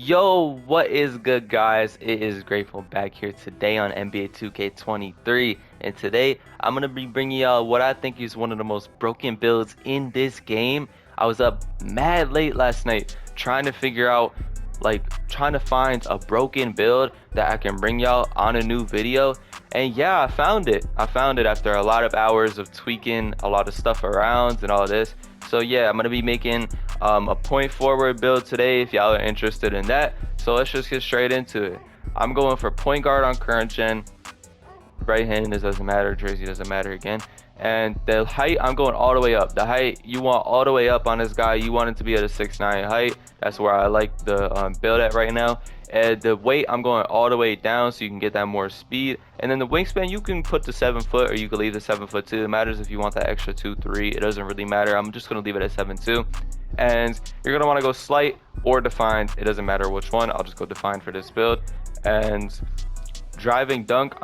Yo, what is good, guys? It is Grateful back here today on NBA 2K23, and today I'm gonna be bringing y'all what I think is one of the most broken builds in this game. I was up mad late last night trying to figure out, trying to find a broken build that I can bring y'all on a new video, and yeah, I found it. After a lot of hours of tweaking a lot of stuff around and all this. So yeah, I'm gonna be making a point forward build today if y'all are interested in that. So let's just get straight into it. I'm going for point guard on current gen. Right hand, it doesn't matter. Jersey doesn't matter again. And the height, I'm going all the way up. The height, you want all the way up on this guy. You want it to be at a 6'9" height. That's where I like the build at right now. And the weight, I'm going all the way down so you can get that more speed. And then the wingspan, you can put the 7 foot or you can leave the 7'2". It matters if you want that extra 2-3. It doesn't really matter. I'm just going to leave it at 7'2". And you're going to want to go slight or defined. It doesn't matter which one. I'll just go defined for this build. And driving dunk,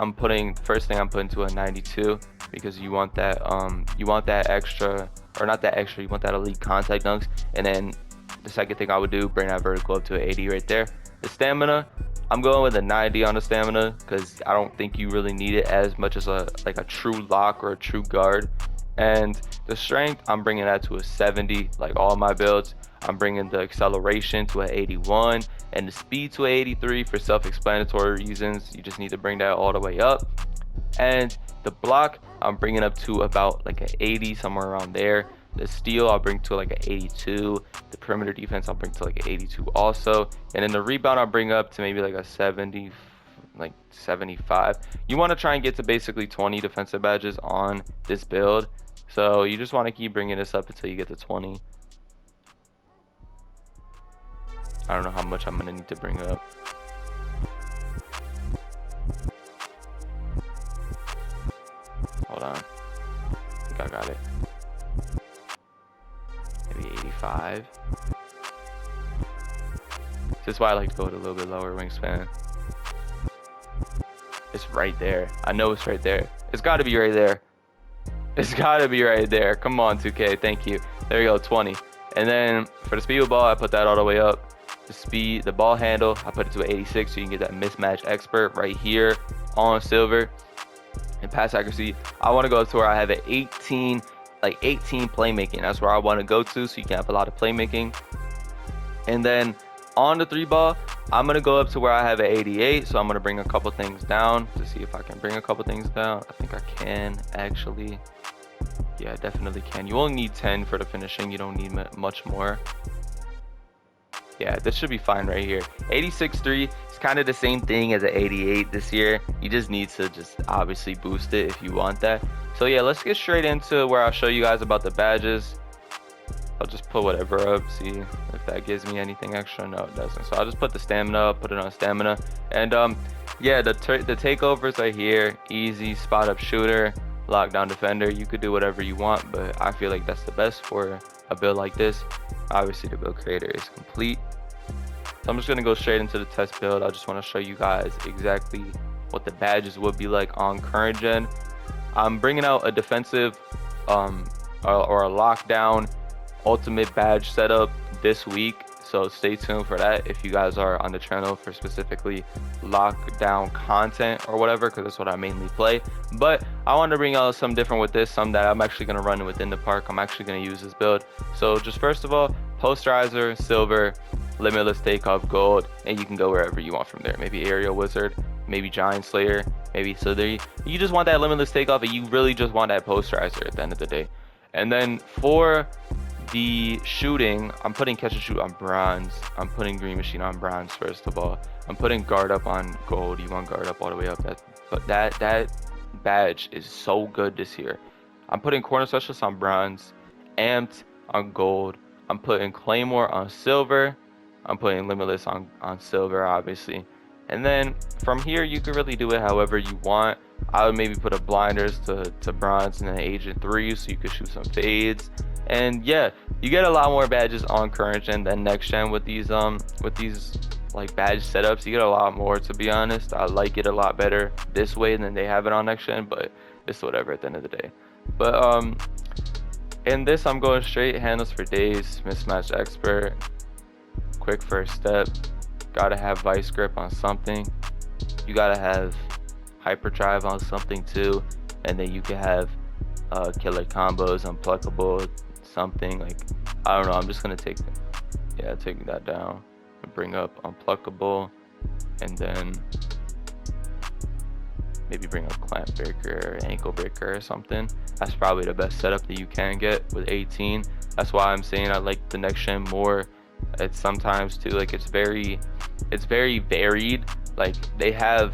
first thing I'm putting to a 92 because you want that extra, or not that extra, you want that elite contact dunks. And then the second thing I would do, bring that vertical up to an 80 right there. The stamina, I'm going with a 90 on the stamina because I don't think you really need it as much as a true lock or a true guard. And the strength, I'm bringing that to a 70, like all my builds. I'm bringing the acceleration to an 81 and the speed to an 83 for self-explanatory reasons. You just need to bring that all the way up. And the block, I'm bringing up to about like an 80, somewhere around there. The steal, I'll bring to like an 82. The perimeter defense, I'll bring to like an 82 also. And then the rebound, I'll bring up to maybe like a 70, like 75. You want to try and get to basically 20 defensive badges on this build. So you just want to keep bringing this up until you get to 20. I don't know how much I'm going to need to bring up. Hold on. I think I got it. Maybe 85. This is why I like to go with a little bit lower wingspan. It's right there. I know it's right there. It's got to be right there. It's got to be right there. Come on, 2K. Thank you. There you go, 20. And then for the speed of the ball, I put that all the way up. The ball handle, I put it to an 86 so you can get that mismatch expert right here on silver. And pass accuracy, I want to go to where I have an 18 playmaking. That's where I want to go to so you can have a lot of playmaking. And then on the 3 ball, I'm going to go up to where I have an 88. So I'm going to bring a couple things down to see if I can bring a couple things down. I think I can actually. Yeah, I definitely can. You only need 10 for the finishing. You don't need much more. Yeah, this should be fine right here. 86.3 is kind of the same thing as an 88 this year. You just need to obviously boost it if you want that. So yeah, let's get straight into where I'll show you guys about the badges. I'll just put whatever up, see if that gives me anything extra. No, it doesn't. So I'll just put the stamina up, put it on stamina. And yeah, the takeovers are here. Easy spot up shooter, lockdown defender. You could do whatever you want, but I feel like that's the best for a build like this. Obviously the build creator is complete. So I'm just going to go straight into the test build. I just want to show you guys exactly what the badges would be like on current gen. I'm bringing out a defensive or a lockdown ultimate badge setup this week, so stay tuned for that if you guys are on the channel for specifically lockdown content or whatever, because that's what I mainly play. But I want to bring out some different with this, some that I'm actually going to run within the park. I'm actually going to use this build. So just first of all, posterizer, silver, limitless takeoff, gold, and you can go wherever you want from there. Maybe aerial wizard, maybe giant slayer, maybe. So there you just want that limitless takeoff, and you really just want that posterizer at the end of the day. And then for the shooting, I'm putting catch and shoot on bronze. I'm putting green machine on bronze first of all. I'm putting guard up on gold. You want guard up all the way up. That badge is so good this year. I'm putting corner specialist on bronze, amped on gold. I'm putting claymore on silver. I'm putting limitless on silver, obviously. And then from here, you can really do it however you want. I would maybe put a blinders to bronze and then agent 3 so you could shoot some fades. And yeah, you get a lot more badges on current gen than next gen with these like badge setups. You get a lot more, to be honest. I like it a lot better this way than they have it on next gen, but it's whatever at the end of the day. But in this, I'm going straight handles for days, mismatch expert, quick first step, Gotta have vice grip on something. You gotta have hyperdrive on something too, and then you can have killer combos, unpluckable, something like, I don't know. I'm just gonna take that down and bring up unpluckable, and then maybe bring up clamp breaker, ankle breaker or something. That's probably the best setup that you can get with 18. That's why I'm saying I like the next gen more. It's sometimes too, like, it's very varied. Like, they have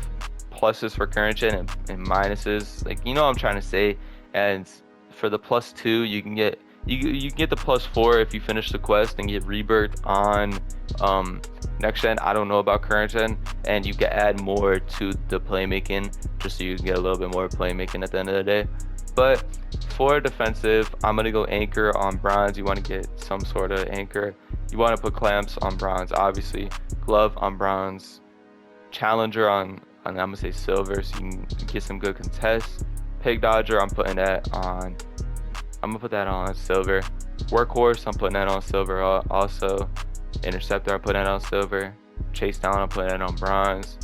pluses for current gen and minuses, like, you know what I'm trying to say. And for the +2, you can get you can get the +4 if you finish the quest and get rebirth on next gen. I don't know about current gen, and you can add more to the playmaking just so you can get a little bit more playmaking at the end of the day. But for defensive, I'm gonna go anchor on bronze. You want to get some sort of anchor. You want to put clamps on bronze, obviously. Glove on bronze. Challenger on I'm gonna say silver, so you can get some good contests. Pig dodger, I'm gonna put that on silver. Workhorse, I'm putting that on silver also. Interceptor, I'm putting that on silver. Chase down, I'm putting that on bronze.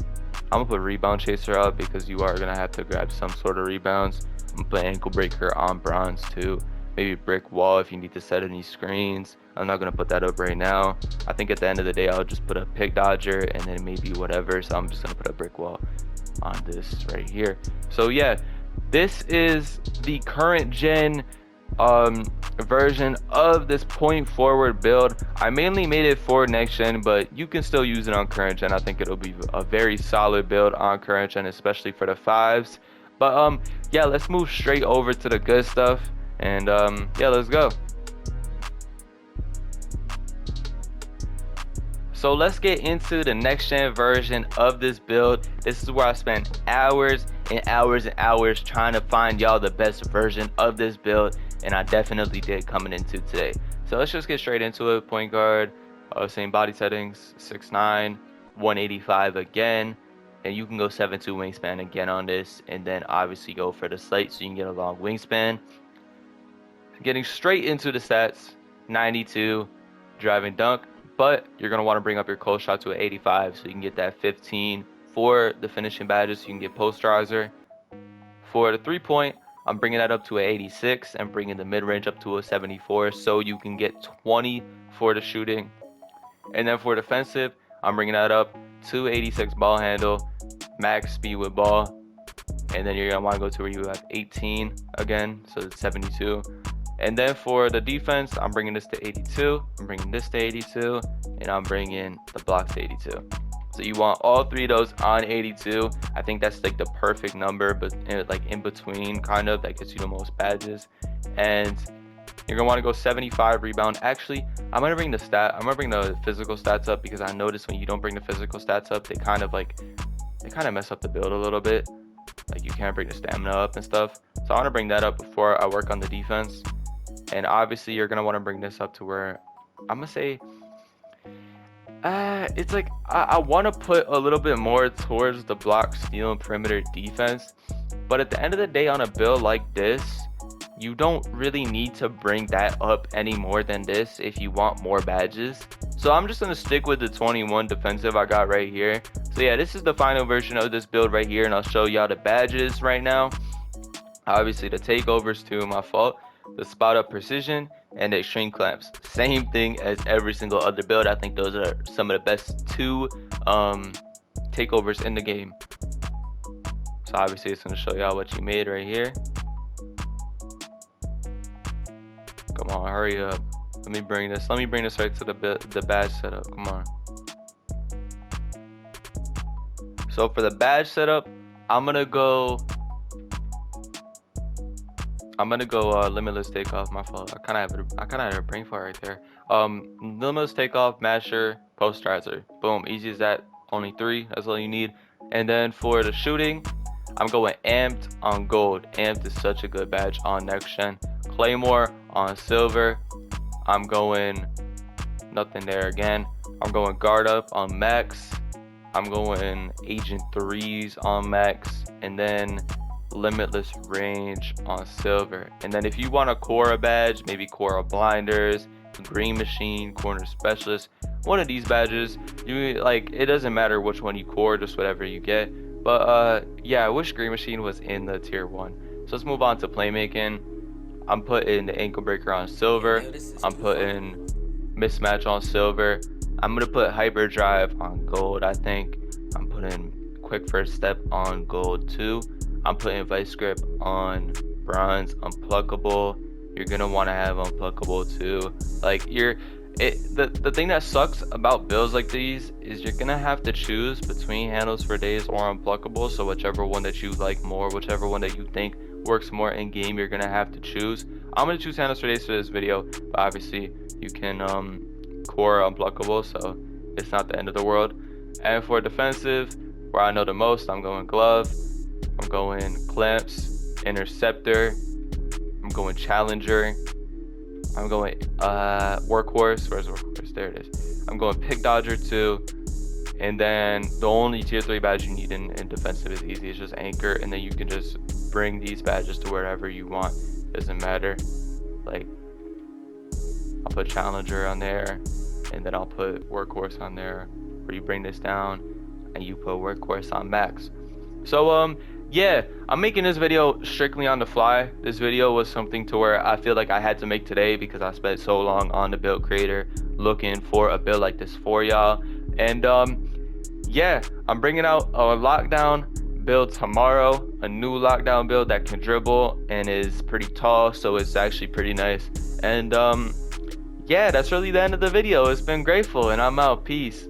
I'm gonna put rebound chaser up because you are gonna have to grab some sort of rebounds. I'm gonna put ankle breaker on bronze too. Maybe brick wall if you need to set any screens. I'm not gonna put that up right now. I think at the end of the day I'll just put a pig dodger and then maybe whatever. So I'm just gonna put a brick wall on this right here. So yeah, this is the current gen version of this point forward build. I mainly made it for next gen, but you can still use it on current gen. I think it'll be a very solid build on current gen, especially for the 5s. But yeah, let's move straight over to the good stuff, and yeah, let's go. So let's get into the next gen version of this build. This is where I spent hours and hours and hours trying to find y'all the best version of this build, and I definitely did coming into today. So let's just get straight into it. Point guard, same body settings, 6'9", 185 again, and you can go 7'2" wingspan again on this, and then obviously go for the slate so you can get a long wingspan. Getting straight into the stats, 92 driving dunk, but you're going to want to bring up your close shot to an 85 so you can get that 15 for the finishing badges, so you can get posterizer. For the 3-point, I'm bringing that up to an 86 and bringing the mid-range up to a 74 so you can get 20 for the shooting. And then for defensive, I'm bringing that up to 86 ball handle, max speed with ball, and then you're going to want to go to where you have 18 again, so it's 72. And then for the defense, I'm bringing this to 82, I'm bringing this to 82, and I'm bringing the block to 82. So you want all three of those on 82. I think that's like the perfect number, but like in between, kind of, that gets you the most badges. And you're gonna want to go 75 rebound. Actually, I'm gonna bring the physical stats up, because I noticed when you don't bring the physical stats up, they kind of mess up the build a little bit. Like, you can't bring the stamina up and stuff. So I want to bring that up before I work on the defense. And obviously you're gonna want to bring this up to where I'm gonna say it's like I want to put a little bit more towards the block, steal, and perimeter defense. But at the end of the day, on a build like this, you don't really need to bring that up any more than this if you want more badges. So I'm just gonna stick with the 21 defensive I got right here. So yeah, this is the final version of this build right here, and I'll show y'all the badges right now. Obviously the takeovers too, my fault. The spot up precision and the extreme clamps, same thing as every single other build. I think those are some of the best two takeovers in the game. So obviously it's going to show y'all what you made right here. Come on, hurry up. Let me bring this right to the badge setup. Come on. So for the badge setup, I'm gonna go limitless takeoff. My fault. I kind of had a brain fart right there. Limitless takeoff, masher, posterizer. Boom, easy as that. Only 3. That's all you need. And then for the shooting, I'm going amped on gold. Amped is such a good badge on next gen. Claymore on silver. I'm going nothing there again. I'm going guard up on max. I'm going agent 3s on max, and then limitless range on silver. And then if you want a Cora badge, maybe Cora blinders, green machine, corner specialist, one of these badges. You like, it doesn't matter which one you core, just whatever you get. But yeah, I wish green machine was in the tier 1. So let's move on to playmaking. I'm putting the ankle breaker on silver. I'm putting mismatch on silver. I'm gonna put hyperdrive on gold. I think I'm putting quick first step on gold too. I'm putting vice grip on bronze. Unpluckable, you're gonna want to have unpluckable too. Like the thing that sucks about builds like these is you're gonna have to choose between handles for days or unpluckable. So whichever one that you like more, whichever one that you think works more in game, you're gonna have to choose. I'm gonna choose handles for days for this video, but obviously you can core unpluckable, so it's not the end of the world. And for defensive, where I know the most, I'm going glove, I'm going clamps, interceptor, I'm going challenger, I'm going workhorse. Where's workhorse? There it is. I'm going pick dodger too. And then the only tier 3 badge you need in defensive is easy. It's just anchor, and then you can just bring these badges to wherever you want. Doesn't matter. Like, I'll put challenger on there, and then I'll put workhorse on there, where you bring this down and you put workhorse on max. So yeah, I'm making this video strictly on the fly. This video was something to where I feel like I had to make today because I spent so long on the build creator looking for a build like this for y'all. And yeah, I'm bringing out a lockdown build tomorrow, a new lockdown build that can dribble and is pretty tall, so it's actually pretty nice. And yeah, that's really the end of the video. It's been grateful, and I'm out. Peace.